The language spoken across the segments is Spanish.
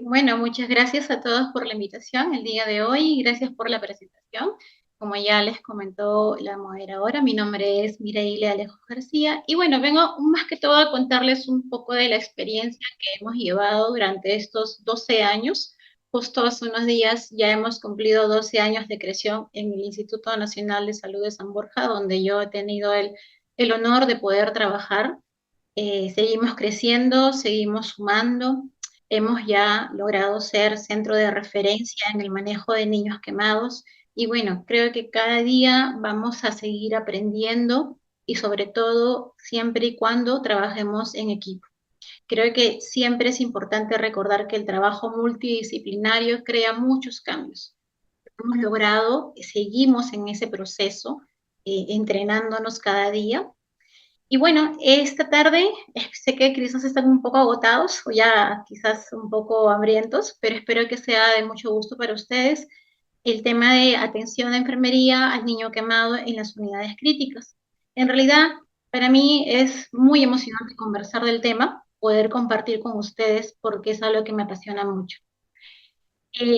Bueno, muchas gracias a todos por la invitación el día de hoy y gracias por la presentación. Como ya les comentó la moderadora, mi nombre es Mireille Alejo García y bueno, vengo más que todo a contarles un poco de la experiencia que hemos llevado durante estos 12 años. Justo hace unos días ya hemos cumplido 12 años de creación en el Instituto Nacional de Salud de San Borja, donde yo he tenido el honor de poder trabajar. Seguimos creciendo, seguimos sumando. Hemos ya logrado ser centro de referencia en el manejo de niños quemados y bueno, creo que cada día vamos a seguir aprendiendo y sobre todo siempre y cuando trabajemos en equipo. Creo que siempre es importante recordar que el trabajo multidisciplinario crea muchos cambios. Hemos logrado, seguimos en ese proceso, entrenándonos cada día y bueno, esta tarde sé que quizás están un poco agotados o ya quizás un poco hambrientos, pero espero que sea de mucho gusto para ustedes el tema de atención de enfermería al niño quemado en las unidades críticas. En realidad, para mí es muy emocionante conversar del tema, poder compartir con ustedes porque es algo que me apasiona mucho.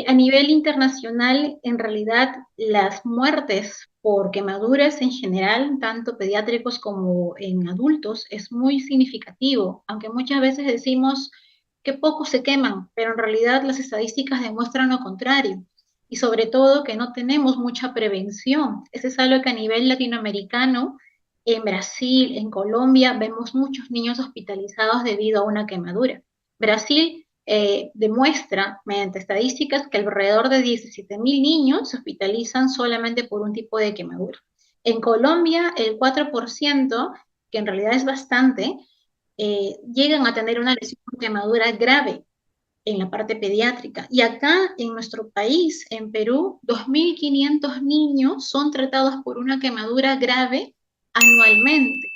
A nivel internacional, en realidad, las muertes por quemaduras en general, tanto pediátricos como en adultos, es muy significativo, aunque muchas veces decimos que pocos se queman, pero en realidad las estadísticas demuestran lo contrario. Y sobre todo que no tenemos mucha prevención. Eso es algo que a nivel latinoamericano, en Brasil, en Colombia, vemos muchos niños hospitalizados debido a una quemadura. Brasil demuestra mediante estadísticas que alrededor de 17.000 niños se hospitalizan solamente por un tipo de quemadura. En Colombia, el 4%, que en realidad es bastante, llegan a tener una lesión por quemadura grave en la parte pediátrica. Y acá en nuestro país, en Perú, 2.500 niños son tratados por una quemadura grave anualmente.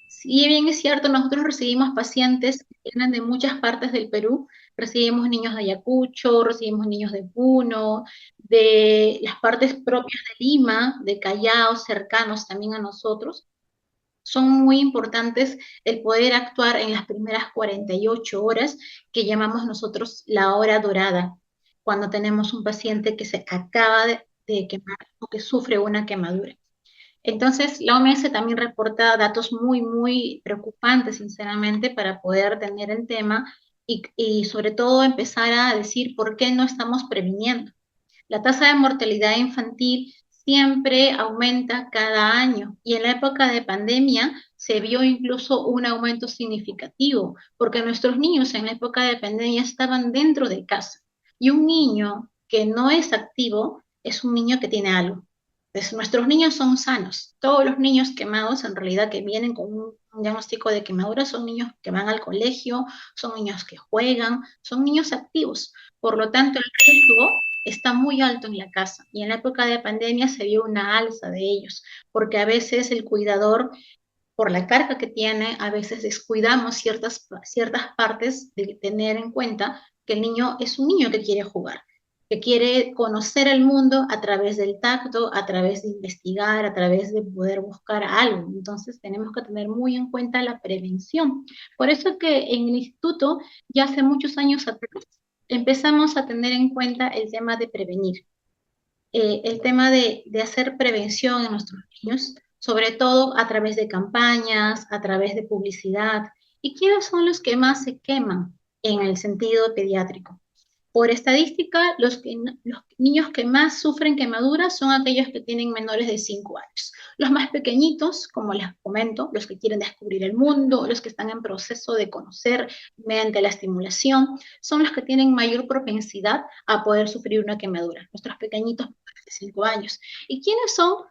Si bien es cierto, nosotros recibimos pacientes que vienen de muchas partes del Perú, recibimos niños de Ayacucho, recibimos niños de Puno, de las partes propias de Lima, de Callao, cercanos también a nosotros. Son muy importantes el poder actuar en las primeras 48 horas que llamamos nosotros la hora dorada, cuando tenemos un paciente que se acaba de quemar o que sufre una quemadura. Entonces, la OMS también reporta datos muy, muy preocupantes, sinceramente, para poder tener el tema y sobre todo empezar a decir por qué no estamos previniendo. La tasa de mortalidad infantil siempre aumenta cada año y en la época de pandemia se vio incluso un aumento significativo porque nuestros niños en la época de pandemia estaban dentro de casa y un niño que no es activo es un niño que tiene algo. Entonces, nuestros niños son sanos. Todos los niños quemados, en realidad, que vienen con un diagnóstico de quemadura, son niños que van al colegio, son niños que juegan, son niños activos. Por lo tanto, el riesgo está muy alto en la casa y en la época de pandemia se vio una alza de ellos, porque a veces el cuidador, por la carga que tiene, a veces descuidamos ciertas partes de tener en cuenta que el niño es un niño que quiere jugar, que quiere conocer el mundo a través del tacto, a través de investigar, a través de poder buscar algo. Entonces tenemos que tener muy en cuenta la prevención. Por eso que en el instituto, ya hace muchos años atrás, empezamos a tener en cuenta el tema de prevenir, el tema de hacer prevención en nuestros niños, sobre todo a través de campañas, a través de publicidad. ¿Y quiénes son los que más se queman en el sentido pediátrico? Por estadística, los niños que más sufren quemaduras son aquellos que tienen menores de 5 años. Los más pequeñitos, como les comento, los que quieren descubrir el mundo, los que están en proceso de conocer mediante la estimulación, son los que tienen mayor propensidad a poder sufrir una quemadura, nuestros pequeñitos de 5 años. ¿Y quiénes son?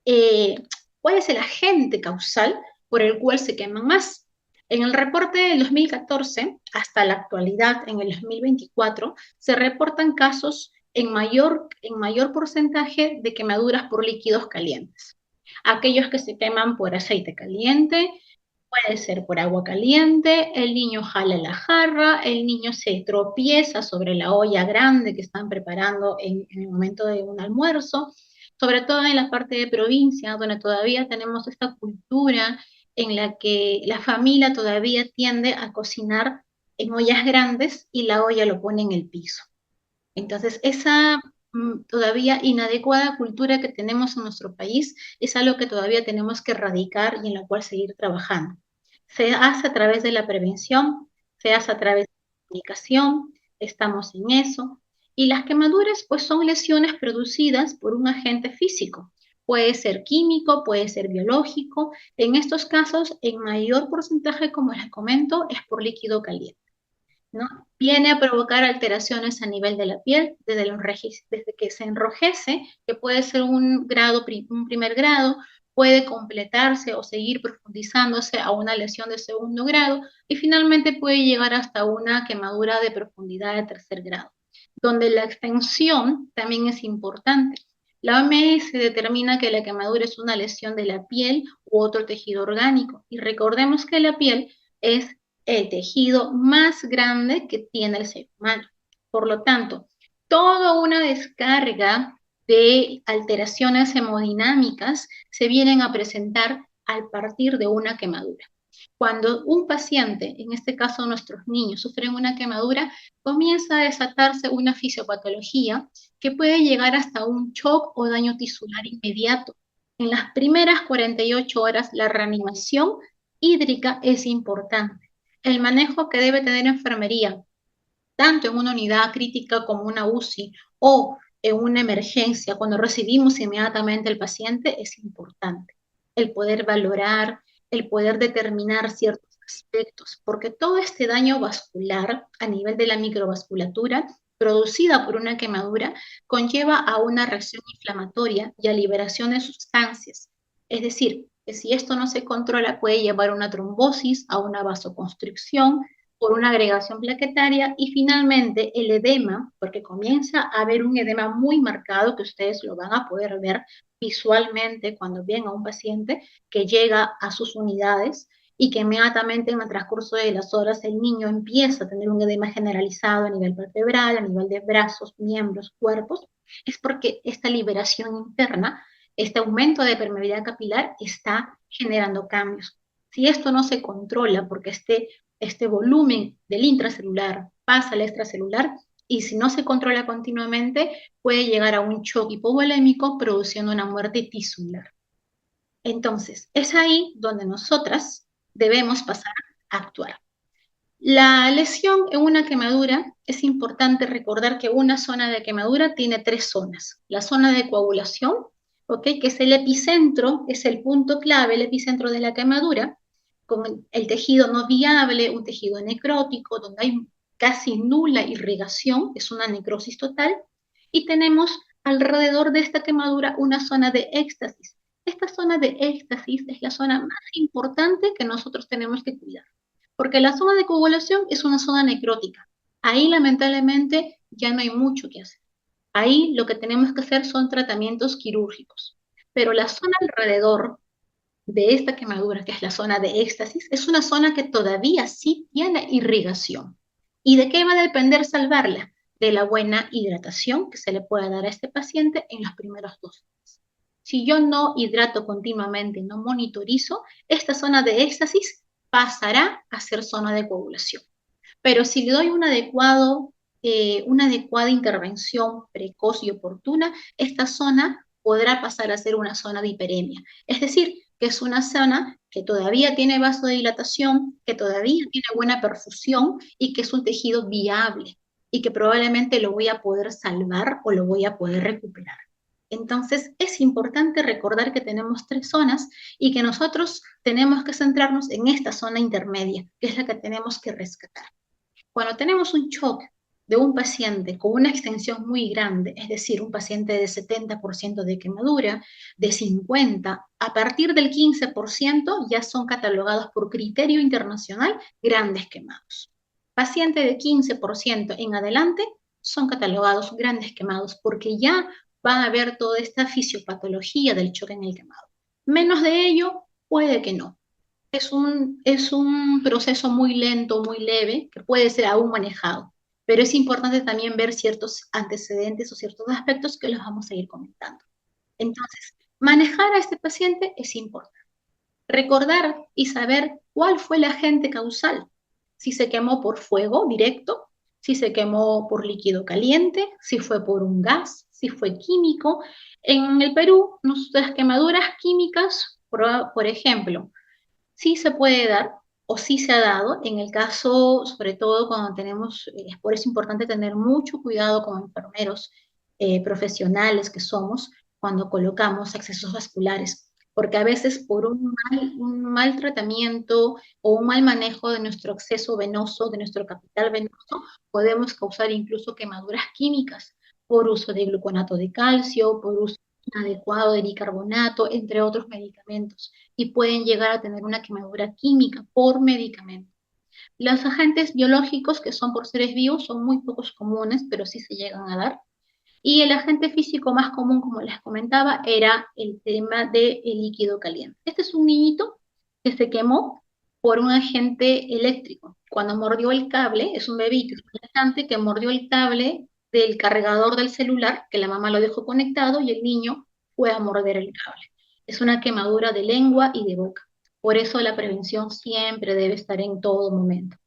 Eh, ¿Cuál es el agente causal por el cual se queman más? En el reporte del 2014 hasta la actualidad, en el 2024, se reportan casos en mayor porcentaje de quemaduras por líquidos calientes. Aquellos que se queman por aceite caliente, puede ser por agua caliente, el niño jala la jarra, el niño se tropieza sobre la olla grande que están preparando en el momento de un almuerzo, sobre todo en la parte de provincia, donde todavía tenemos esta cultura en la que la familia todavía tiende a cocinar en ollas grandes y la olla lo pone en el piso. Entonces, esa todavía inadecuada cultura que tenemos en nuestro país es algo que todavía tenemos que erradicar y en la cual seguir trabajando. Se hace a través de la prevención, se hace a través de la comunicación, estamos en eso. Y las quemaduras, pues son lesiones producidas por un agente físico. Puede ser químico, puede ser biológico. En estos casos, en mayor porcentaje, como les comento, es por líquido caliente. ¿No? Viene a provocar alteraciones a nivel de la piel, desde que se enrojece, que puede ser un grado, un primer grado, puede completarse o seguir profundizándose a una lesión de segundo grado y finalmente puede llegar hasta una quemadura de profundidad de tercer grado, donde la extensión también es importante. La OMS determina que la quemadura es una lesión de la piel u otro tejido orgánico y recordemos que la piel es el tejido más grande que tiene el ser humano. Por lo tanto, toda una descarga de alteraciones hemodinámicas se vienen a presentar al partir de una quemadura. Cuando un paciente, en este caso nuestros niños, sufren una quemadura, comienza a desatarse una fisiopatología que puede llegar hasta un shock o daño tisular inmediato. En las primeras 48 horas, la reanimación hídrica es importante. El manejo que debe tener enfermería, tanto en una unidad crítica como una UCI o en una emergencia, cuando recibimos inmediatamente al paciente, es importante. El poder valorar, el poder determinar ciertos aspectos, porque todo este daño vascular a nivel de la microvasculatura producida por una quemadura conlleva a una reacción inflamatoria y a liberación de sustancias. Es decir, que si esto no se controla puede llevar a una trombosis, a una vasoconstricción, por una agregación plaquetaria y finalmente el edema, porque comienza a haber un edema muy marcado que ustedes lo van a poder ver visualmente cuando ven a un paciente que llega a sus unidades y que inmediatamente en el transcurso de las horas el niño empieza a tener un edema generalizado a nivel vertebral, a nivel de brazos, miembros, cuerpos, es porque esta liberación interna, este aumento de permeabilidad capilar está generando cambios. Si esto no se controla porque este volumen del intracelular pasa al extracelular y si no se controla continuamente puede llegar a un shock hipovolémico produciendo una muerte tisular. Entonces, es ahí donde nosotras debemos pasar a actuar. La lesión en una quemadura, es importante recordar que una zona de quemadura tiene tres zonas. La zona de coagulación, ¿okay? Que es el epicentro, es el punto clave, el epicentro de la quemadura, con el tejido no viable, un tejido necrótico, donde hay casi nula irrigación, es una necrosis total, y tenemos alrededor de esta quemadura una zona de éxtasis. Esta zona de éxtasis es la zona más importante que nosotros tenemos que cuidar porque la zona de coagulación es una zona necrótica. Ahí lamentablemente ya no hay mucho que hacer. Ahí lo que tenemos que hacer son tratamientos quirúrgicos. Pero la zona alrededor de esta quemadura, que es la zona de éxtasis, es una zona que todavía sí tiene irrigación. ¿Y de qué va a depender salvarla? De la buena hidratación que se le pueda dar a este paciente en los primeros 2 días. Si yo no hidrato continuamente, no monitorizo, esta zona de éxtasis pasará a ser zona de coagulación. Pero si le doy una adecuada intervención precoz y oportuna, esta zona podrá pasar a ser una zona de hiperemia. Es decir, que es una zona que todavía tiene vasodilatación, que todavía tiene buena perfusión y que es un tejido viable y que probablemente lo voy a poder salvar o lo voy a poder recuperar. Entonces, es importante recordar que tenemos tres zonas y que nosotros tenemos que centrarnos en esta zona intermedia, que es la que tenemos que rescatar. Cuando tenemos un shock de un paciente con una extensión muy grande, es decir, un paciente de 70% de quemadura, de 50, a partir del 15% ya son catalogados por criterio internacional grandes quemados. Paciente de 15% en adelante son catalogados grandes quemados porque ya va a haber toda esta fisiopatología del choque en el quemado. Menos de ello, puede que no. Es un proceso muy lento, muy leve, que puede ser aún manejado, pero es importante también ver ciertos antecedentes o ciertos aspectos que los vamos a ir comentando. Entonces, manejar a este paciente es importante. Recordar y saber cuál fue el agente causal. si se quemó por fuego directo, si se quemó por líquido caliente, si fue por un gas, si fue químico. En el Perú, nuestras quemaduras químicas, por ejemplo, sí se puede dar o sí se ha dado en el caso, sobre todo cuando tenemos, por eso es importante tener mucho cuidado como enfermeros profesionales que somos cuando colocamos accesos vasculares, porque a veces por un mal tratamiento o un mal manejo de nuestro acceso venoso, de nuestro capital venoso, podemos causar incluso quemaduras químicas por uso de gluconato de calcio, por uso inadecuado de bicarbonato, entre otros medicamentos y pueden llegar a tener una quemadura química por medicamento. Los agentes biológicos, que son por seres vivos, son muy pocos comunes, pero sí se llegan a dar. Y el agente físico más común, como les comentaba, era el tema del líquido caliente. Este es un niñito que se quemó por un agente eléctrico. Cuando mordió el cable, es un bebito, es un elefante que mordió el cable del cargador del celular, que la mamá lo dejó conectado y el niño fue a morder el cable. Es una quemadura de lengua y de boca. Por eso la prevención siempre debe estar en todo momento.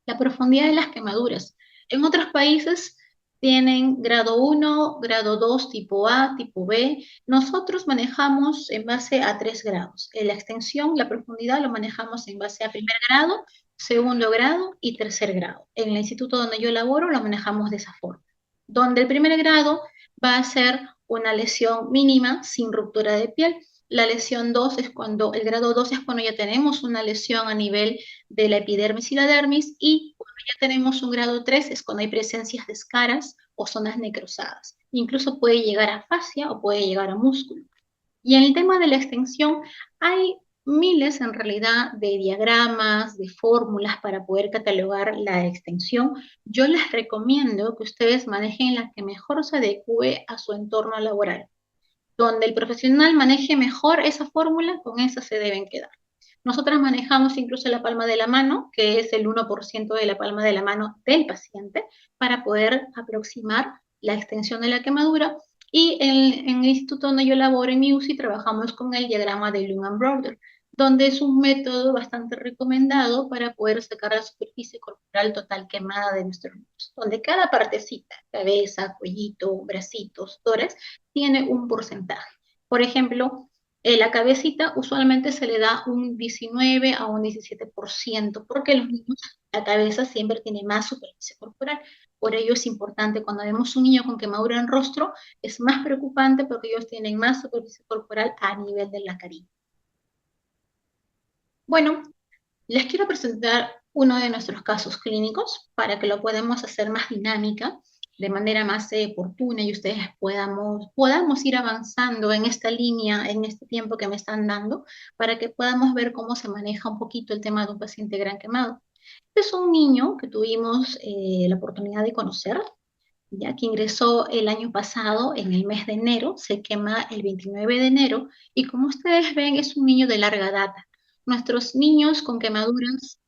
La profundidad de las quemaduras. En otros países tienen grado 1, grado 2, tipo A, tipo B. Nosotros manejamos en base a 3 grados. En la extensión, la profundidad lo manejamos en base a primer grado, segundo grado y tercer grado. En el instituto donde yo laboro lo manejamos de esa forma. Donde el primer grado va a ser una lesión mínima sin ruptura de piel. La lesión 2 es cuando, el grado 2 es cuando ya tenemos una lesión a nivel de la epidermis y la dermis, y cuando ya tenemos un grado 3 es cuando hay presencias de escaras o zonas necrosadas. Incluso puede llegar a fascia o puede llegar a músculo. Y en el tema de la extensión, hay miles en realidad de diagramas, de fórmulas para poder catalogar la extensión. Yo les recomiendo que ustedes manejen la que mejor se adecue a su entorno laboral. Donde el profesional maneje mejor esa fórmula, con esa se deben quedar. Nosotras manejamos incluso la palma de la mano, que es el 1% de la palma de la mano del paciente, para poder aproximar la extensión de la quemadura. Y en el instituto donde yo laboro, en mi UCI, trabajamos con el diagrama de Lund and Broder, donde es un método bastante recomendado para poder sacar la superficie corporal total quemada de nuestros niños, donde cada partecita, cabeza, cuellito, bracitos, tórax, tiene un porcentaje. Por ejemplo, la cabecita usualmente se le da un 19 a un 17%, porque los niños, la cabeza siempre tiene más superficie corporal. Por ello es importante, cuando vemos un niño con quemadura en rostro, es más preocupante porque ellos tienen más superficie corporal a nivel de la carilla. Bueno, les quiero presentar uno de nuestros casos clínicos para que lo podamos hacer más dinámica, de manera más oportuna y ustedes podamos ir avanzando en esta línea, en este tiempo que me están dando, para que podamos ver cómo se maneja un poquito el tema de un paciente gran quemado. Este es un niño que tuvimos la oportunidad de conocer, ya que ingresó el año pasado, en el mes de enero, se quema el 29 de enero, y como ustedes ven, es un niño de larga data. Nuestros niños con quemaduras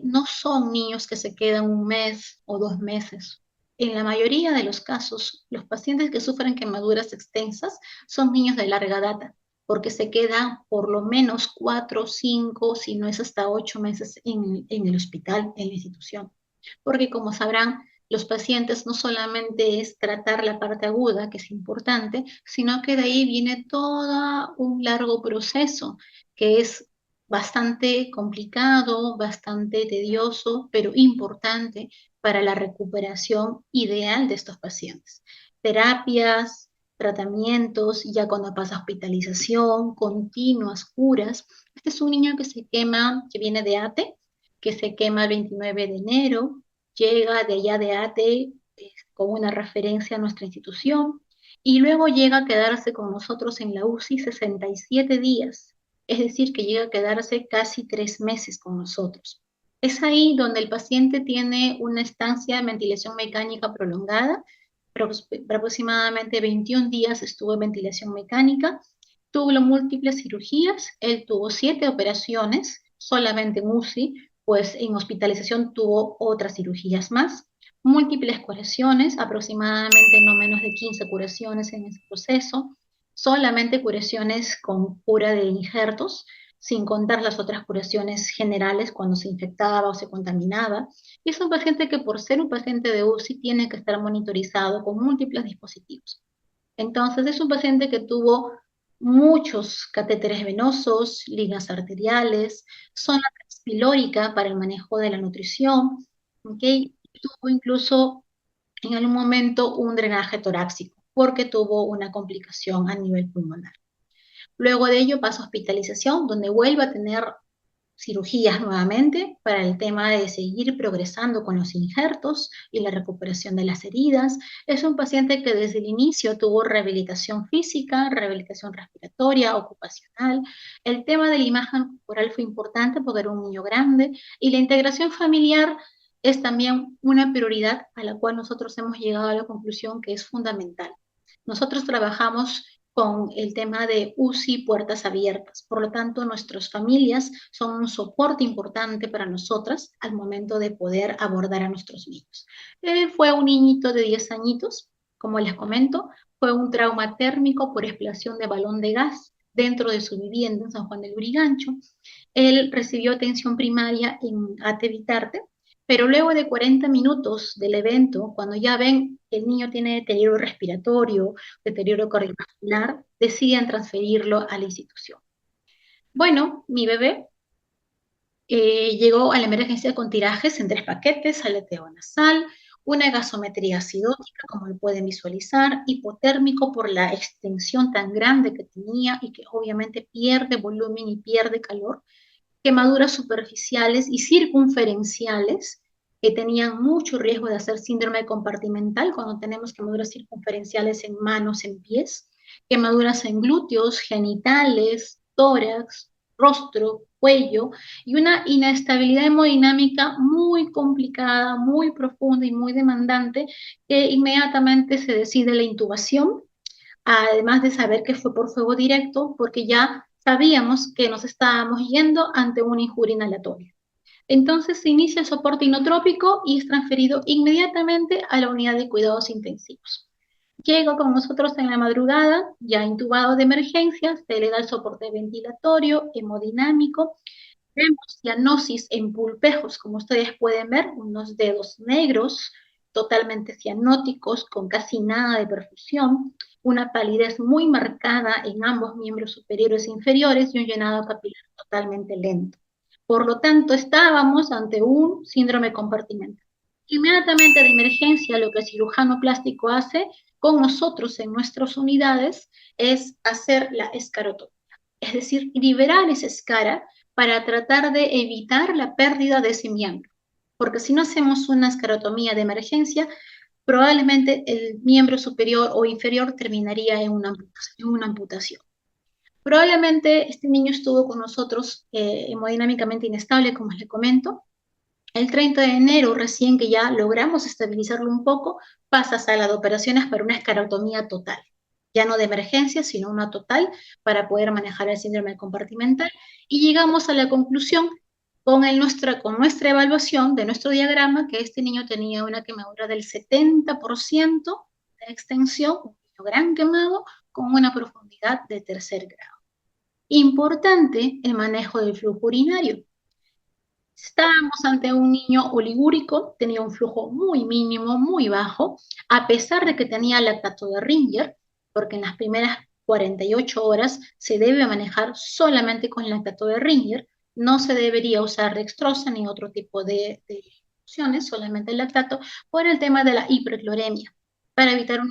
no son niños que se quedan un mes o 2 meses. En la mayoría de los casos, los pacientes que sufren quemaduras extensas son niños de larga data, porque se quedan por lo menos 4, 5, si no es hasta 8 meses en el hospital, en la institución. Porque como sabrán, los pacientes no solamente es tratar la parte aguda, que es importante, sino que de ahí viene todo un largo proceso que es bastante complicado, bastante tedioso, pero importante para la recuperación ideal de estos pacientes. Terapias, tratamientos, ya cuando pasa hospitalización, continuas curas. Este es un niño que se quema, que viene de ATE, que se quema el 29 de enero, llega de allá de ATE con una referencia a nuestra institución y luego llega a quedarse con nosotros en la UCI 67 días, es decir, que llega a quedarse casi 3 meses con nosotros. Es ahí donde el paciente tiene una estancia de ventilación mecánica prolongada, aproximadamente 21 días estuvo en ventilación mecánica, tuvo múltiples cirugías, él tuvo 7 operaciones, solamente en UCI, pues en hospitalización tuvo otras cirugías más, múltiples curaciones, aproximadamente no menos de 15 curaciones en ese proceso, solamente curaciones con cura de injertos, sin contar las otras curaciones generales cuando se infectaba o se contaminaba. Y es un paciente que por ser un paciente de UCI tiene que estar monitorizado con múltiples dispositivos. Entonces es un paciente que tuvo muchos catéteres venosos, líneas arteriales, zona pilórica para el manejo de la nutrición, ¿ok? Tuvo incluso en algún momento un drenaje torácico porque tuvo una complicación a nivel pulmonar. Luego de ello pasa a hospitalización, donde vuelve a tener cirugías nuevamente para el tema de seguir progresando con los injertos y la recuperación de las heridas. Es un paciente que desde el inicio tuvo rehabilitación física, rehabilitación respiratoria, ocupacional. El tema de la imagen corporal fue importante porque era un niño grande y la integración familiar es también una prioridad a la cual nosotros hemos llegado a la conclusión que es fundamental. Nosotros trabajamos con el tema de UCI puertas abiertas. Por lo tanto, nuestras familias son un soporte importante para nosotras al momento de poder abordar a nuestros niños. Él fue un niñito de 10 añitos, como les comento, fue un trauma térmico por explosión de balón de gas dentro de su vivienda en San Juan del Lurigancho. Él recibió atención primaria en Atevitarte, pero luego de 40 minutos del evento, cuando ya ven que el niño tiene deterioro respiratorio, deterioro cardiovascular, deciden transferirlo a la institución. Bueno, mi bebé llegó a la emergencia con tirajes en 3 paquetes, aleteo nasal, una gasometría acidótica, como lo pueden visualizar, hipotérmico por la extensión tan grande que tenía y que obviamente pierde volumen y pierde calor, quemaduras superficiales y circunferenciales que tenían mucho riesgo de hacer síndrome compartimental cuando tenemos quemaduras circunferenciales en manos, en pies, quemaduras en glúteos, genitales, tórax, rostro, cuello y una inestabilidad hemodinámica muy complicada, muy profunda y muy demandante que inmediatamente se decide la intubación, además de saber que fue por fuego directo, porque ya sabíamos que nos estábamos yendo ante una injuria inhalatoria. Entonces se inicia el soporte inotrópico y es transferido inmediatamente a la unidad de cuidados intensivos. Llega con nosotros en la madrugada, ya intubado de emergencia, se le da el soporte ventilatorio, hemodinámico, vemos cianosis en pulpejos, como ustedes pueden ver, unos dedos negros, totalmente cianóticos, con casi nada de perfusión, una palidez muy marcada en ambos miembros superiores e inferiores y un llenado capilar totalmente lento. Por lo tanto, estábamos ante un síndrome compartimental. Inmediatamente de emergencia, lo que el cirujano plástico hace con nosotros en nuestras unidades es hacer la escarotomía, es decir, liberar esa escara para tratar de evitar la pérdida de ese miembro. Porque si no hacemos una escarotomía de emergencia, probablemente el miembro superior o inferior terminaría en una amputación. Probablemente este niño estuvo con nosotros hemodinámicamente inestable, como les comento. El 30 de enero, recién que ya logramos estabilizarlo un poco, pasa a sala de operaciones para una escarotomía total. Ya no de emergencia, sino una total para poder manejar el síndrome compartimental. Y llegamos a la conclusión con nuestra evaluación de nuestro diagrama que este niño tenía una quemadura del 70% de extensión, un niño gran quemado con una profundidad de 3er grado. Importante el manejo del flujo urinario. Estábamos ante un niño oligúrico, tenía un flujo muy mínimo, muy bajo, a pesar de que tenía lactato de Ringer, porque en las primeras 48 horas se debe manejar solamente con lactato de Ringer, no se debería usar dextrosa ni otro tipo de infusiones, solamente el lactato, por el tema de la hipercloremia, para evitar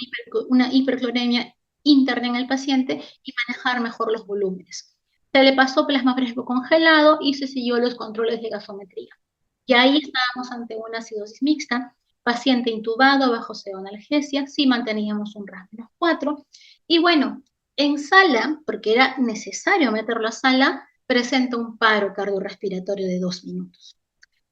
una hipercloremia interna en el paciente y manejar mejor los volúmenes. Se le pasó plasma fresco congelado y se siguió los controles de gasometría. Y ahí estábamos ante una acidosis mixta, paciente intubado bajo pseudoanalgesia, sí manteníamos un RAS-4. Y bueno, en sala, porque era necesario meterlo a sala, presenta un paro cardiorrespiratorio de 2 minutos.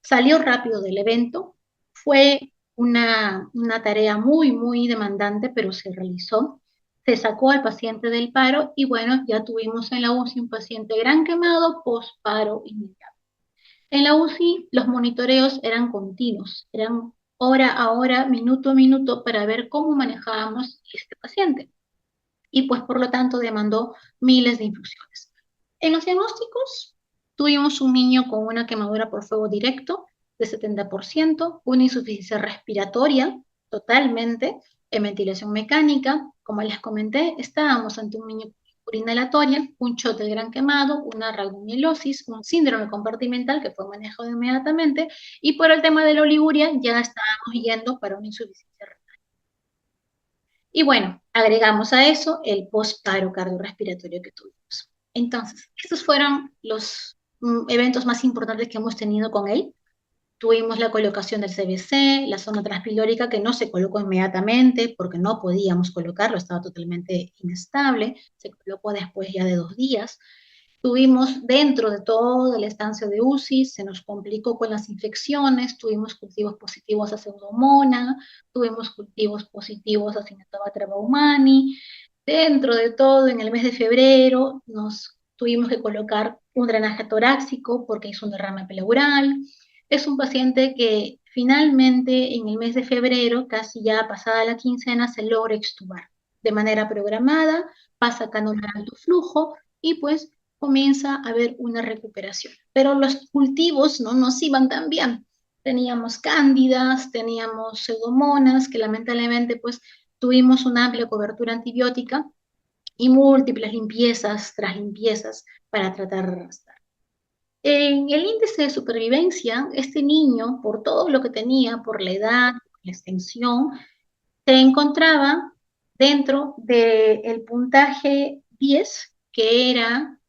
Salió rápido del evento, fue una tarea muy, muy demandante, pero se realizó. Se sacó al paciente del paro y bueno, ya tuvimos en la UCI un paciente gran quemado post-paro inmediato. En la UCI los monitoreos eran continuos, eran hora a hora, minuto a minuto para ver cómo manejábamos este paciente. Y pues por lo tanto demandó miles de infusiones. En los diagnósticos tuvimos un niño con una quemadura por fuego directo de 70%, una insuficiencia respiratoria totalmente, en ventilación mecánica. Como les comenté, estábamos ante un niño con inhalatoria, un shot del gran quemado, una rhabdomyolysis, un síndrome compartimental que fue manejado inmediatamente, y por el tema de la oliguria ya estábamos yendo para una insuficiencia renal. Y bueno, agregamos a eso el postparo cardiorrespiratorio que tuvimos. Entonces, estos fueron los eventos más importantes que hemos tenido con él. Tuvimos la colocación del CBC, la zona transpilórica que no se colocó inmediatamente porque no podíamos colocarlo, estaba totalmente inestable, se colocó después ya de 2 días. Tuvimos dentro de toda la estancia de UCI, se nos complicó con las infecciones, tuvimos cultivos positivos a Pseudomonas, tuvimos cultivos positivos a Cinetobacter baumannii. Dentro de todo, en el mes de febrero, nos tuvimos que colocar un drenaje torácico porque hizo un derrame pleural. Es un paciente que finalmente en el mes de febrero, casi ya pasada la quincena, se logra extubar de manera programada, pasa cánula de alto flujo y pues comienza a haber una recuperación. Pero los cultivos no nos iban tan bien. Teníamos cándidas, teníamos pseudomonas, que lamentablemente pues tuvimos una amplia cobertura antibiótica y múltiples limpiezas tras limpiezas para tratar de arrastrar. En el índice de supervivencia, este niño, por todo lo que tenía, por la edad, por la extensión, se encontraba dentro del puntaje 10, que era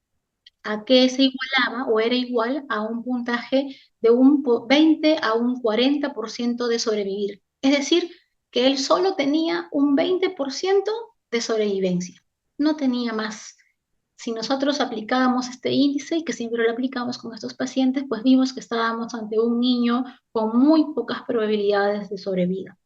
a qué se igualaba o era igual a un puntaje de un 20 a un 40% de sobrevivir. Es decir, que él solo tenía un 20% de sobrevivencia, no tenía más. Si nosotros aplicábamos este índice, y que siempre lo aplicamos con estos pacientes, pues vimos que estábamos ante un niño con muy pocas probabilidades de sobrevida.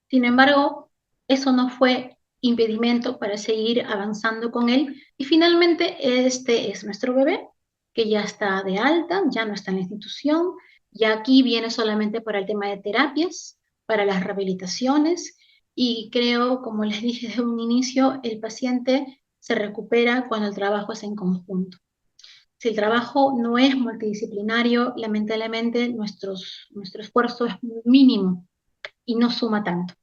Sin embargo, eso no fue impedimento para seguir avanzando con él. Y finalmente, este es nuestro bebé, que ya está de alta, ya no está en la institución, ya aquí viene solamente para el tema de terapias, para las rehabilitaciones, y creo, como les dije desde un inicio, el paciente se recupera cuando el trabajo es en conjunto. Si el trabajo no es multidisciplinario, lamentablemente nuestro esfuerzo es mínimo y no suma tanto.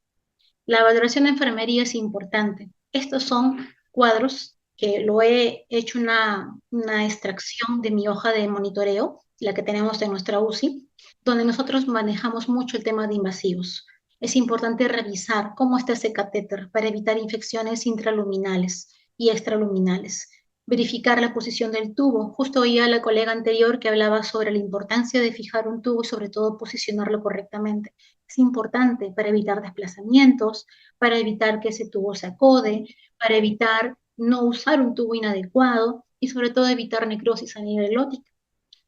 La valoración de enfermería es importante. Estos son cuadros que lo he hecho una extracción de mi hoja de monitoreo, la que tenemos en nuestra UCI, donde nosotros manejamos mucho el tema de invasivos. Es importante revisar cómo está ese catéter para evitar infecciones intraluminales y extraluminales. Verificar la posición del tubo. Justo oía a la colega anterior que hablaba sobre la importancia de fijar un tubo y sobre todo posicionarlo correctamente. Es importante para evitar desplazamientos, para evitar que ese tubo se acode, para evitar no usar un tubo inadecuado y sobre todo evitar necrosis a nivel glótica.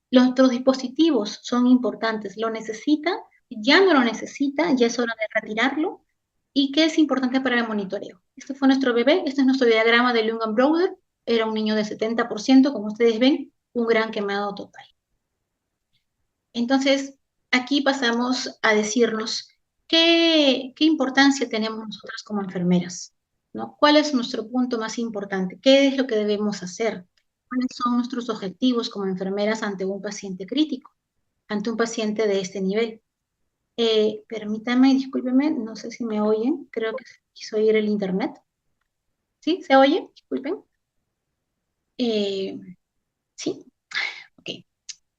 Los otros dispositivos son importantes, lo necesita, ya no lo necesita, ya es hora de retirarlo. ¿Y qué es importante para el monitoreo? Este fue nuestro bebé, este es nuestro diagrama de Lung-Broder, era un niño de 70%, como ustedes ven, un gran quemado total. Entonces, aquí pasamos a decirnos qué importancia tenemos nosotras como enfermeras, ¿no? ¿Cuál es nuestro punto más importante? ¿Qué es lo que debemos hacer? ¿Cuáles son nuestros objetivos como enfermeras ante un paciente crítico, ante un paciente de este nivel? Permítame, discúlpeme, no sé si me oyen, creo que quiso oír el internet. ¿Sí? ¿Se oye? Disculpen. Eh, ¿Sí? Ok.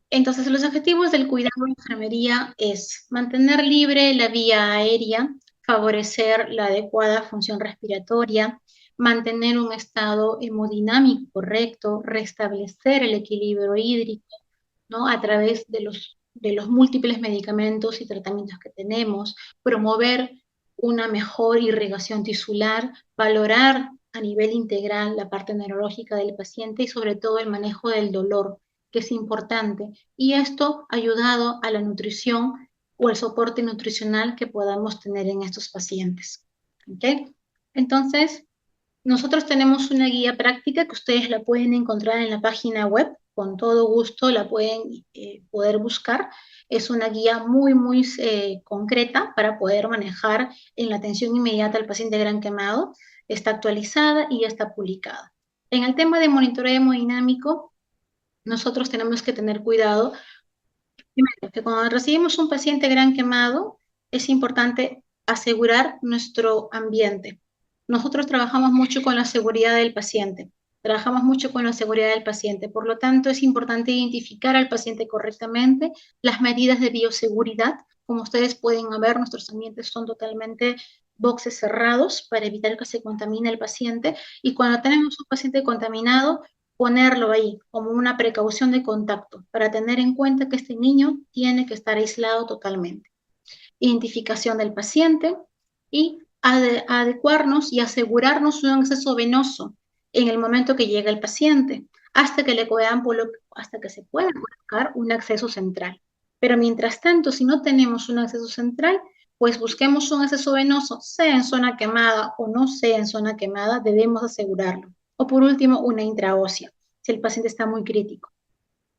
Entonces, los objetivos del cuidado de enfermería es mantener libre la vía aérea, favorecer la adecuada función respiratoria, mantener un estado hemodinámico correcto, restablecer el equilibrio hídrico, ¿no? A través de los múltiples medicamentos y tratamientos que tenemos, promover una mejor irrigación tisular, valorar a nivel integral la parte neurológica del paciente y sobre todo el manejo del dolor, que es importante. Y esto ha ayudado a la nutrición o el soporte nutricional que podamos tener en estos pacientes. ¿Okay? Entonces, nosotros tenemos una guía práctica que ustedes la pueden encontrar en la página web, con todo gusto la pueden poder buscar. Es una guía muy, muy concreta para poder manejar en la atención inmediata al paciente gran quemado. Está actualizada y ya está publicada. En el tema de monitoreo hemodinámico, nosotros tenemos que tener cuidado. Primero, que cuando recibimos un paciente gran quemado, es importante asegurar nuestro ambiente. Nosotros trabajamos mucho con la seguridad del paciente, trabajamos mucho con la seguridad del paciente. Por lo tanto, es importante identificar al paciente correctamente, las medidas de bioseguridad. Como ustedes pueden ver, nuestros ambientes son totalmente boxes cerrados para evitar que se contamine el paciente. Y cuando tenemos un paciente contaminado, ponerlo ahí como una precaución de contacto para tener en cuenta que este niño tiene que estar aislado totalmente. Identificación del paciente y adecuarnos y asegurarnos un acceso venoso en el momento que llega el paciente, hasta que hasta que se pueda colocar un acceso central. Pero mientras tanto, si no tenemos un acceso central, pues busquemos un acceso venoso, sea en zona quemada o no sea en zona quemada, debemos asegurarlo. O por último, una intraósea, si el paciente está muy crítico.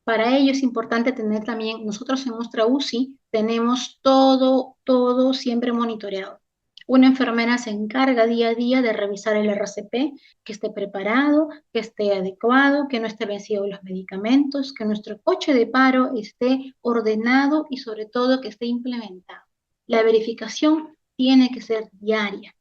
Para ello es importante tener también, nosotros en nuestra UCI tenemos todo siempre monitoreado. Una enfermera se encarga día a día de revisar el RCP, que esté preparado, que esté adecuado, que no esté vencido los medicamentos, que nuestro coche de paro esté ordenado y sobre todo que esté implementado. La verificación tiene que ser diaria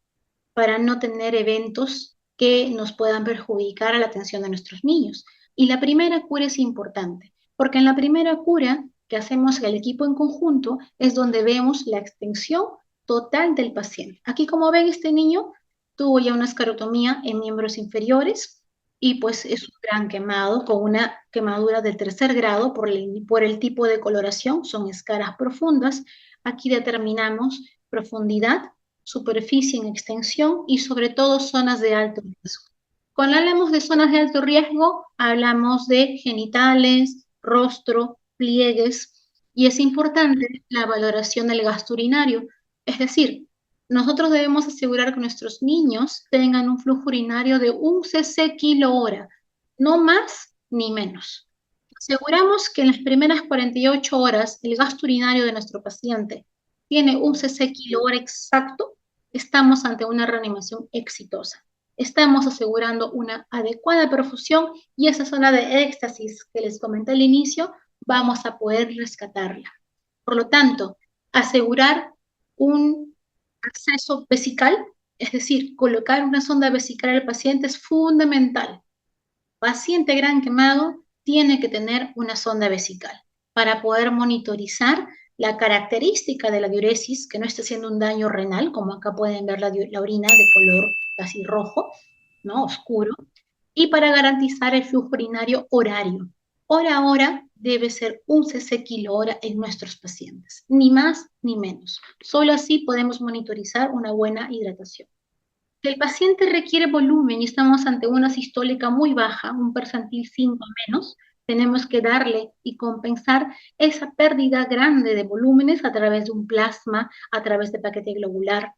para no tener eventos que nos puedan perjudicar a la atención de nuestros niños. Y la primera cura es importante, porque en la primera cura que hacemos el equipo en conjunto es donde vemos la extensión total del paciente. Aquí, como ven, este niño tuvo ya una escarotomía en miembros inferiores y pues es un gran quemado con una quemadura de tercer grado por el tipo de coloración, son escaras profundas. Aquí determinamos profundidad, superficie en extensión y sobre todo zonas de alto riesgo. Cuando hablamos de zonas de alto riesgo, hablamos de genitales, rostro, pliegues, y es importante la valoración del gasto urinario. Es decir, nosotros debemos asegurar que nuestros niños tengan un flujo urinario de 1 cc kilo hora, no más ni menos. Aseguramos que en las primeras 48 horas el gasto urinario de nuestro paciente tiene 1 cc kilo hora exacto, estamos ante una reanimación exitosa. Estamos asegurando una adecuada perfusión y esa zona de éxtasis que les comenté al inicio, vamos a poder rescatarla. Por lo tanto, asegurar un acceso vesical, es decir, colocar una sonda vesical al paciente es fundamental. Paciente gran quemado tiene que tener una sonda vesical para poder monitorizar la característica de la diuresis, que no esté haciendo un daño renal, como acá pueden ver la orina de color casi rojo, ¿no? Oscuro, y para garantizar el flujo urinario horario. Hora a hora debe ser 1 cc kilo hora en nuestros pacientes, ni más ni menos. Solo así podemos monitorizar una buena hidratación. Si el paciente requiere volumen y estamos ante una sistólica muy baja, un percentil 5 menos, tenemos que darle y compensar esa pérdida grande de volúmenes a través de un plasma, a través de paquete globular,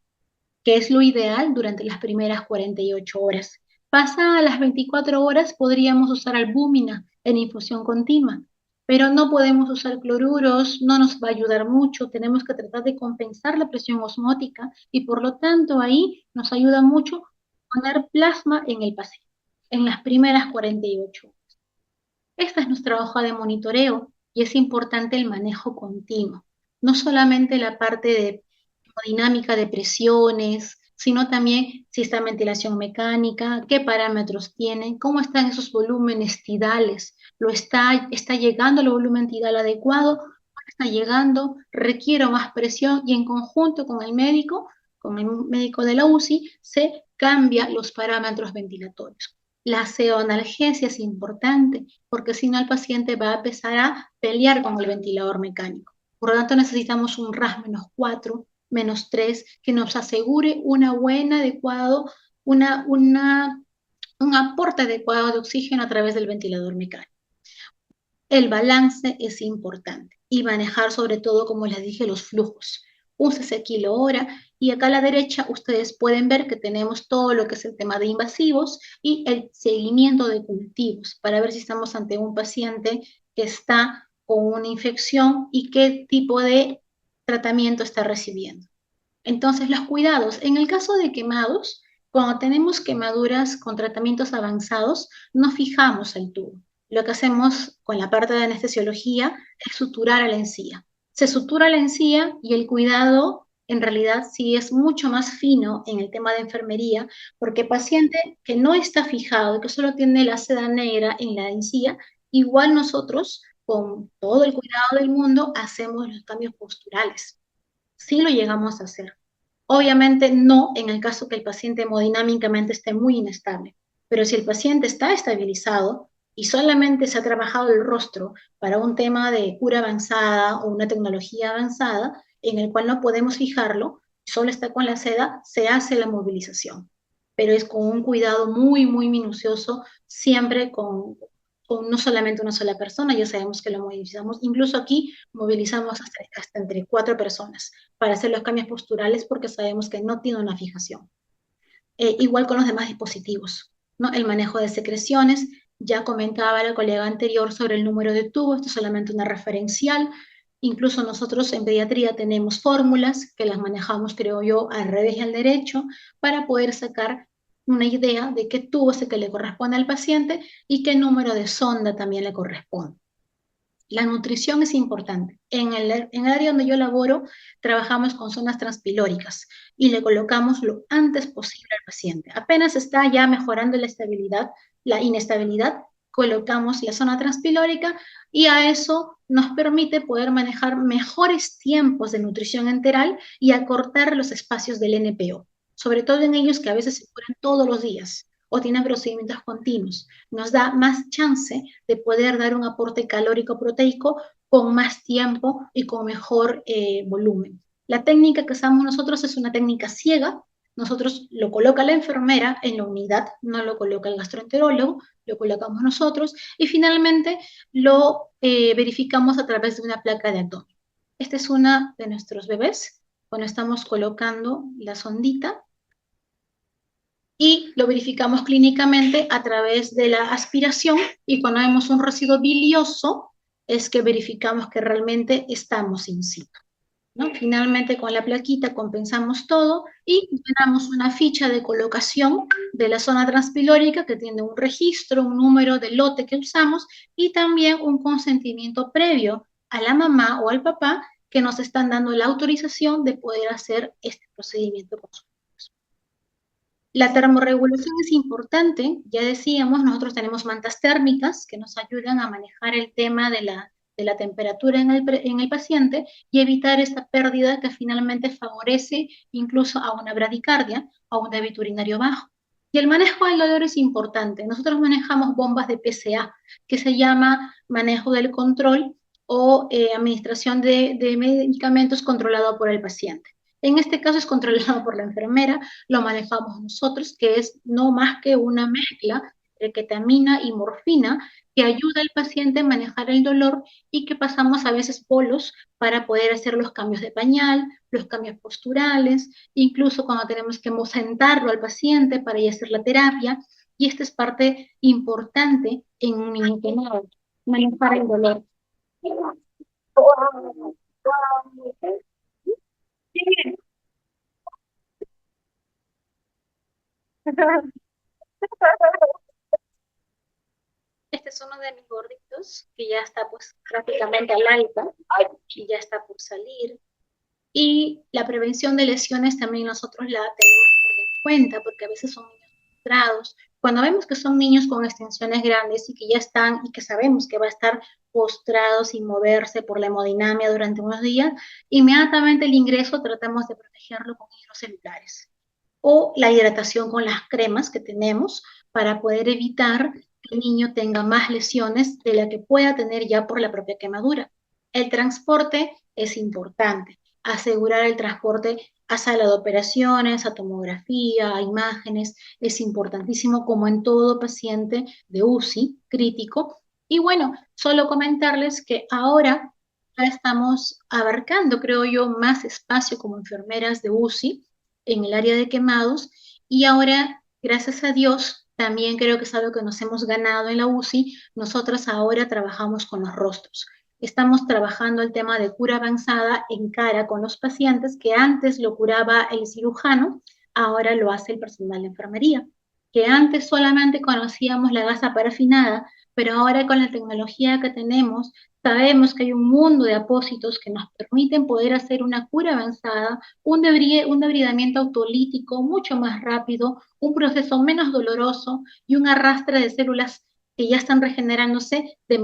que es lo ideal durante las primeras 48 horas. Pasadas las 24 horas podríamos usar albúmina en infusión continua, pero no podemos usar cloruros, no nos va a ayudar mucho, tenemos que tratar de compensar la presión osmótica y por lo tanto ahí nos ayuda mucho poner plasma en el paciente en las primeras 48 horas. Esta es nuestra hoja de monitoreo y es importante el manejo continuo, no solamente la parte de dinámica de presiones, sino también si está en ventilación mecánica, qué parámetros tienen, cómo están esos volúmenes tidales, está llegando el volumen tidal adecuado, no está llegando, requiere más presión y en conjunto con el médico de la UCI, se cambia los parámetros ventilatorios. La seoanalgesia es importante porque si no el paciente va a empezar a pelear con el ventilador mecánico. Por lo tanto, necesitamos un RAS-4, -3, que nos asegure una buena, adecuado, un aporte adecuado de oxígeno a través del ventilador mecánico. El balance es importante y manejar sobre todo, como les dije, los flujos. 1 cc kilo hora y acá a la derecha ustedes pueden ver que tenemos todo lo que es el tema de invasivos y el seguimiento de cultivos para ver si estamos ante un paciente que está con una infección y qué tipo de tratamiento está recibiendo. Entonces, los cuidados. En el caso de quemados, cuando tenemos quemaduras con tratamientos avanzados, no fijamos el tubo. lo que hacemos con la parte de anestesiología es suturar a la encía. Se sutura la encía y el cuidado en realidad sí es mucho más fino en el tema de enfermería, porque paciente que no está fijado y que solo tiene la seda negra en la encía, igual nosotros, con todo el cuidado del mundo, hacemos los cambios posturales. Sí lo llegamos a hacer. Obviamente no en el caso que el paciente hemodinámicamente esté muy inestable, pero si el paciente está estabilizado y solamente se ha trabajado el rostro para un tema de cura avanzada o una tecnología avanzada en el cual no podemos fijarlo, solo está con la seda, se hace la movilización, pero es con un cuidado muy, muy minucioso, siempre con no solamente una sola persona, ya sabemos que lo movilizamos, incluso aquí movilizamos hasta entre 4 personas para hacer los cambios posturales porque sabemos que no tiene una fijación. Igual con los demás dispositivos, ¿no? El manejo de secreciones, ya comentaba la colega anterior sobre el número de tubos, esto es solamente una referencial. Incluso nosotros en pediatría tenemos fórmulas que las manejamos, creo yo, al revés y al derecho, para poder sacar una idea de qué tubo es el que le corresponde al paciente y qué número de sonda también le corresponde. La nutrición es importante. En el área donde yo laboro, trabajamos con zonas transpilóricas y le colocamos lo antes posible al paciente. Apenas está ya mejorando la estabilidad, la inestabilidad, colocamos la zona transpilórica y a eso nos permite poder manejar mejores tiempos de nutrición enteral y acortar los espacios del NPO, sobre todo en ellos que a veces se curan todos los días o tienen procedimientos continuos. Nos da más chance de poder dar un aporte calórico proteico con más tiempo y con mejor volumen. La técnica que usamos nosotros es una técnica ciega. Nosotros lo coloca la enfermera en la unidad, no lo coloca el gastroenterólogo, lo colocamos nosotros y finalmente lo verificamos a través de una placa de abdomen. Esta es una de nuestros bebés. Cuando estamos colocando la sondita, y lo verificamos clínicamente a través de la aspiración y cuando vemos un residuo bilioso es que verificamos que realmente estamos in situ, ¿no? Finalmente con la plaquita compensamos todo y generamos una ficha de colocación de la zona transpilórica que tiene un registro, un número de lote que usamos y también un consentimiento previo a la mamá o al papá que nos están dando la autorización de poder hacer este procedimiento con su. La termorregulación es importante, ya decíamos, nosotros tenemos mantas térmicas que nos ayudan a manejar el tema de la temperatura en el paciente y evitar esta pérdida que finalmente favorece incluso a una bradicardia, a un débito urinario bajo. Y el manejo del dolor es importante. Nosotros manejamos bombas de PCA, que se llama manejo del control o administración de medicamentos controlado por el paciente. En este caso es controlado por la enfermera, lo manejamos nosotros, que es no más que una mezcla de ketamina y morfina que ayuda al paciente a manejar el dolor y que pasamos a veces polos para poder hacer los cambios de pañal, los cambios posturales, incluso cuando tenemos que sentarlo al paciente para ir a hacer la terapia. Y esta es parte importante en un miniquenado, manejar el dolor. Este es uno de mis gorditos que ya está pues prácticamente al alta y ya está por salir. Y la prevención de lesiones también nosotros la tenemos muy en cuenta porque a veces son niños frustrados. Cuando vemos que son niños con extensiones grandes y que ya están y que sabemos que va a estar postrado sin moverse por la hemodinamia durante unos días, inmediatamente el ingreso tratamos de protegerlo con hidrocelulares o la hidratación con las cremas que tenemos para poder evitar que el niño tenga más lesiones de la que pueda tener ya por la propia quemadura. El transporte es importante, asegurar el transporte a sala de operaciones, a tomografía, a imágenes, es importantísimo como en todo paciente de UCI crítico. Y bueno, solo comentarles que ahora ya estamos abarcando, creo yo, más espacio como enfermeras de UCI en el área de quemados y ahora, gracias a Dios, también creo que es algo que nos hemos ganado en la UCI, nosotras ahora trabajamos con los rostros. Estamos trabajando el tema de cura avanzada en cara con los pacientes que antes lo curaba el cirujano, ahora lo hace el personal de enfermería, que antes solamente conocíamos la gasa parafinada, pero ahora con la tecnología que tenemos, sabemos que hay un mundo de apósitos que nos permiten poder hacer una cura avanzada, un debridamiento autolítico mucho más rápido, un proceso menos doloroso y un arrastre de células que ya están regenerándose en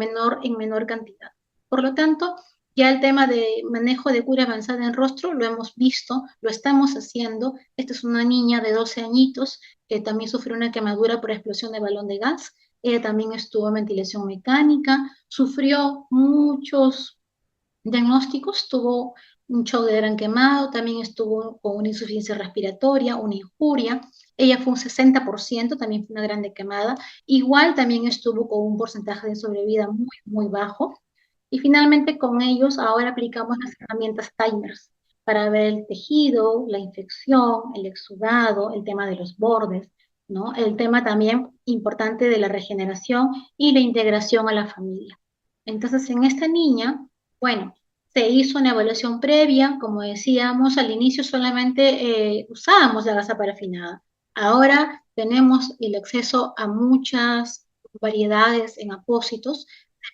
menor cantidad. Por lo tanto, ya el tema de manejo de cura avanzada en rostro lo hemos visto, lo estamos haciendo. Esta es una niña de 12 añitos que también sufrió una quemadura por explosión de balón de gas. Ella también estuvo en ventilación mecánica, sufrió muchos diagnósticos, tuvo un shock de gran quemado, también estuvo con una insuficiencia respiratoria, una injuria. Ella fue un 60%, también fue una grande quemada. Igual también estuvo con un porcentaje de sobrevida muy, muy bajo. Y finalmente con ellos ahora aplicamos las herramientas timers para ver el tejido, la infección, el exudado, el tema de los bordes, ¿no? El tema también importante de la regeneración y la integración a la familia. Entonces, en esta niña, bueno, se hizo una evaluación previa, como decíamos, al inicio solamente usábamos la gasa parafinada. Ahora tenemos el acceso a muchas variedades en apósitos.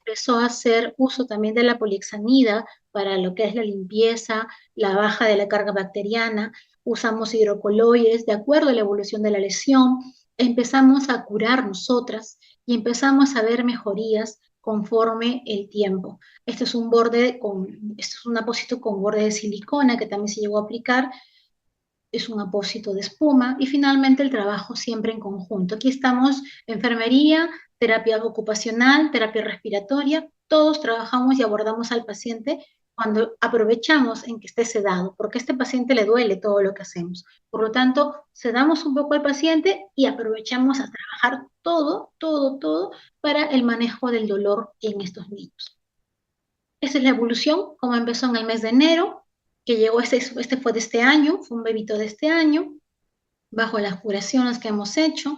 Empezó a hacer uso también de la polixanida para lo que es la limpieza, la baja de la carga bacteriana. Usamos hidrocoloides de acuerdo a la evolución de la lesión. Empezamos a curar nosotras y empezamos a ver mejorías conforme el tiempo. Este es un apósito con borde de silicona que también se llegó a aplicar, es un apósito de espuma y finalmente el trabajo siempre en conjunto. Aquí estamos enfermería, terapia ocupacional, terapia respiratoria, todos trabajamos y abordamos al paciente cuando aprovechamos en que esté sedado, porque a este paciente le duele todo lo que hacemos. Por lo tanto, sedamos un poco al paciente y aprovechamos a trabajar todo para el manejo del dolor en estos niños. Esa es la evolución, como empezó en el mes de enero, que llegó, este fue de este año, fue un bebito de este año, bajo las curaciones que hemos hecho.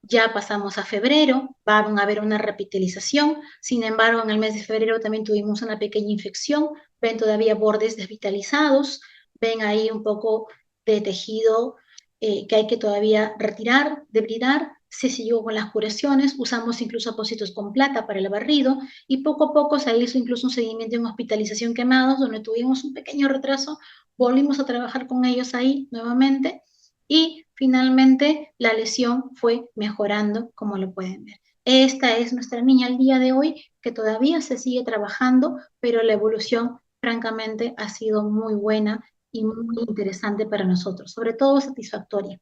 Ya pasamos a febrero, van a haber una repitalización, sin embargo en el mes de febrero también tuvimos una pequeña infección, ven todavía bordes desvitalizados, ven ahí un poco de tejido que hay que todavía retirar, debridar. Se siguió con las curaciones, usamos incluso apósitos con plata para el barrido y poco a poco se hizo incluso un seguimiento en hospitalización quemados, donde tuvimos un pequeño retraso, volvimos a trabajar con ellos ahí nuevamente y finalmente la lesión fue mejorando, como lo pueden ver. Esta es nuestra niña al día de hoy, que todavía se sigue trabajando, pero la evolución, francamente, ha sido muy buena y muy interesante para nosotros, sobre todo satisfactoria.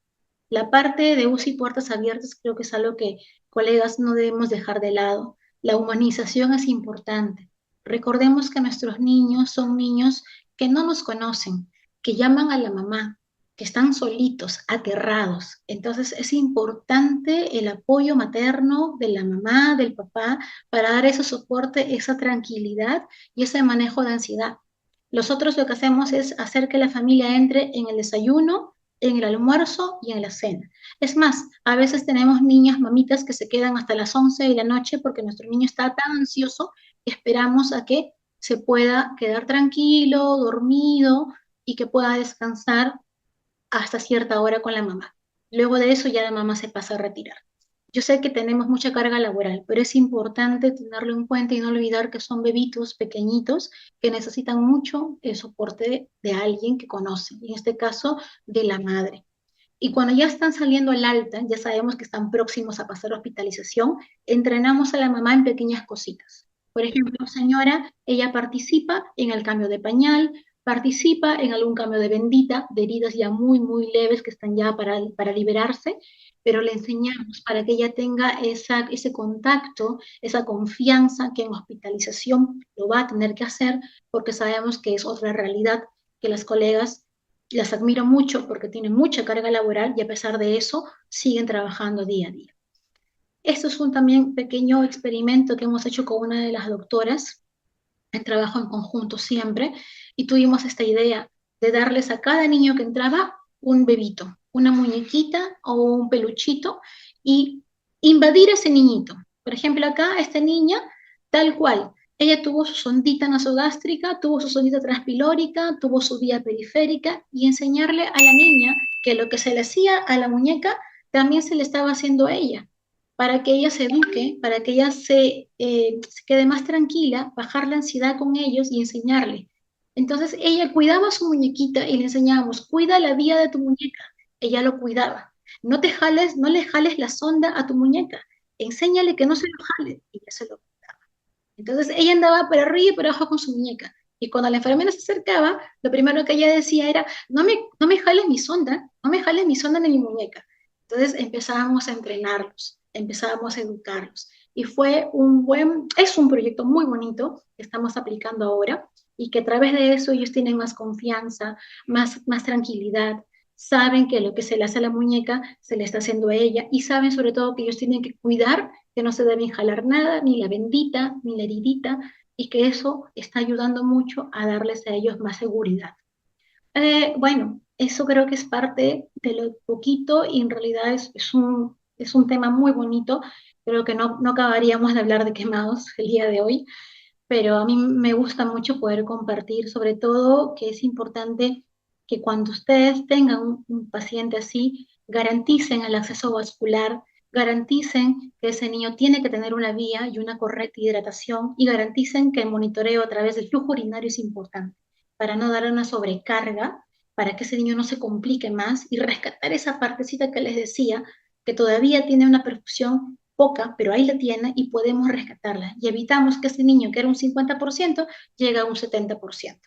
La parte de UCI puertas abiertas creo que es algo que, colegas, no debemos dejar de lado. La humanización es importante. Recordemos que nuestros niños son niños que no nos conocen, que llaman a la mamá, que están solitos, aterrados. Entonces es importante el apoyo materno de la mamá, del papá, para dar ese soporte, esa tranquilidad y ese manejo de ansiedad. Nosotros lo que hacemos es hacer que la familia entre en el desayuno, en el almuerzo y en la cena. Es más, a veces tenemos niñas, mamitas, que se quedan hasta las 11 de la noche porque nuestro niño está tan ansioso que esperamos a que se pueda quedar tranquilo, dormido y que pueda descansar hasta cierta hora con la mamá. Luego de eso ya la mamá se pasa a retirar. Yo sé que tenemos mucha carga laboral, pero es importante tenerlo en cuenta y no olvidar que son bebitos pequeñitos que necesitan mucho el soporte de alguien que conoce, en este caso de la madre. Y cuando ya están saliendo al alta, ya sabemos que están próximos a pasar hospitalización, entrenamos a la mamá en pequeñas cositas. Por ejemplo, señora, ella participa en el cambio de pañal, participa en algún cambio de bendita, de heridas ya muy, muy leves que están ya para liberarse, pero le enseñamos para que ella tenga ese contacto, esa confianza que en hospitalización lo va a tener que hacer, porque sabemos que es otra realidad que las colegas las admiro mucho porque tienen mucha carga laboral y a pesar de eso siguen trabajando día a día. Esto es un también pequeño experimento que hemos hecho con una de las doctoras, en trabajo en conjunto siempre, y tuvimos esta idea de darles a cada niño que entraba un bebito, una muñequita o un peluchito y invadir ese niñito. Por ejemplo, acá esta niña, tal cual, ella tuvo su sondita nasogástrica, tuvo su sondita transpilórica, tuvo su vía periférica y enseñarle a la niña que lo que se le hacía a la muñeca también se le estaba haciendo a ella, para que ella se eduque, para que ella se quede más tranquila, bajar la ansiedad con ellos y enseñarle. Entonces ella cuidaba a su muñequita y le enseñábamos, cuida la vida de tu muñeca. Ella lo cuidaba. No te jales, no le jales la sonda a tu muñeca. Enséñale que no se lo jale. Y ella se lo cuidaba. Entonces ella andaba para arriba y para abajo con su muñeca. Y cuando la enfermera se acercaba, lo primero que ella decía era, no me jales mi sonda, no me jales mi sonda ni mi muñeca. Entonces empezábamos a entrenarlos, empezábamos a educarlos. Y es un proyecto muy bonito que estamos aplicando ahora y que a través de eso ellos tienen más confianza, más tranquilidad, saben que lo que se le hace a la muñeca se le está haciendo a ella y saben sobre todo que ellos tienen que cuidar, que no se deben jalar nada, ni la bendita, ni la heridita, y que eso está ayudando mucho a darles a ellos más seguridad. Bueno, eso creo que es parte de lo poquito y en realidad es un tema muy bonito. Creo que no acabaríamos de hablar de quemados el día de hoy, pero a mí me gusta mucho poder compartir, sobre todo que es importante que cuando ustedes tengan un paciente así, garanticen el acceso vascular, garanticen que ese niño tiene que tener una vía y una correcta hidratación y garanticen que el monitoreo a través del flujo urinario es importante para no dar una sobrecarga, para que ese niño no se complique más y rescatar esa partecita que les decía, que todavía tiene una perfusión poca, pero ahí la tiene y podemos rescatarla. Y evitamos que ese niño, que era un 50%, llegue a un 70%,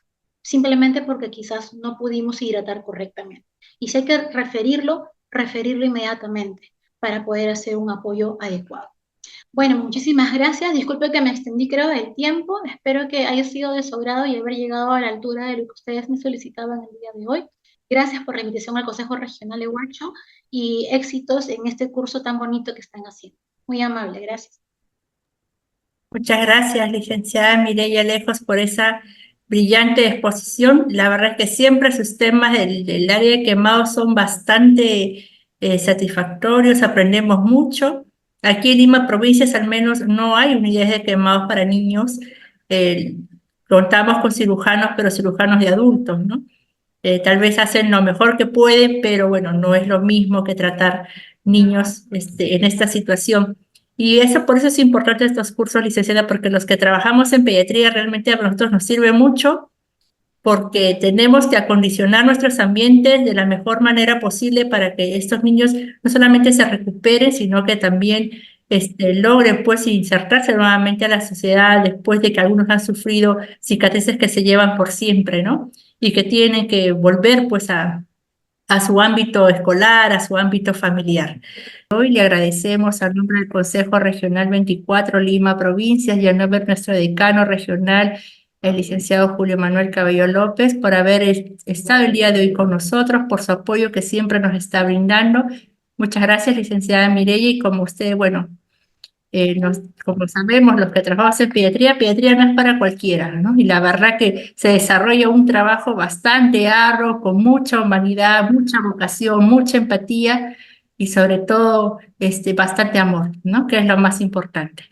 simplemente porque quizás no pudimos hidratar correctamente. Y si hay que referirlo inmediatamente para poder hacer un apoyo adecuado. Bueno, muchísimas gracias. Disculpe que me extendí, creo, del tiempo. Espero que haya sido de su agrado y haber llegado a la altura de lo que ustedes me solicitaban el día de hoy. Gracias por la invitación al Consejo Regional de Huacho y éxitos en este curso tan bonito que están haciendo. Muy amable, gracias. Muchas gracias, licenciada Mireya Lejos, por esa brillante exposición. La verdad es que siempre sus temas del área de quemados son bastante satisfactorios, aprendemos mucho. Aquí en Lima Provincias al menos no hay unidades de quemados para niños. Eh, Contamos con cirujanos, pero cirujanos de adultos, ¿no? Tal vez hacen lo mejor que pueden, pero bueno, no es lo mismo que tratar niños en esta situación. Y eso, por eso es importante estos cursos, licenciada, porque los que trabajamos en pediatría realmente a nosotros nos sirve mucho porque tenemos que acondicionar nuestros ambientes de la mejor manera posible para que estos niños no solamente se recuperen, sino que también logren pues insertarse nuevamente a la sociedad después de que algunos han sufrido cicatrices que se llevan por siempre, ¿no? Y que tienen que volver pues a su ámbito escolar, a su ámbito familiar. Hoy le agradecemos al nombre del Consejo Regional 24 Lima Provincias y al nombre de nuestro decano regional, el licenciado Julio Manuel Cabello López, por haber estado el día de hoy con nosotros, por su apoyo que siempre nos está brindando. Muchas gracias, licenciada Mireya, y como usted, bueno, como sabemos, los que trabajamos en pediatría, pediatría no es para cualquiera, ¿no? Y la verdad que se desarrolla un trabajo bastante arduo, con mucha humanidad, mucha vocación, mucha empatía y sobre todo bastante amor, ¿no? Que es lo más importante.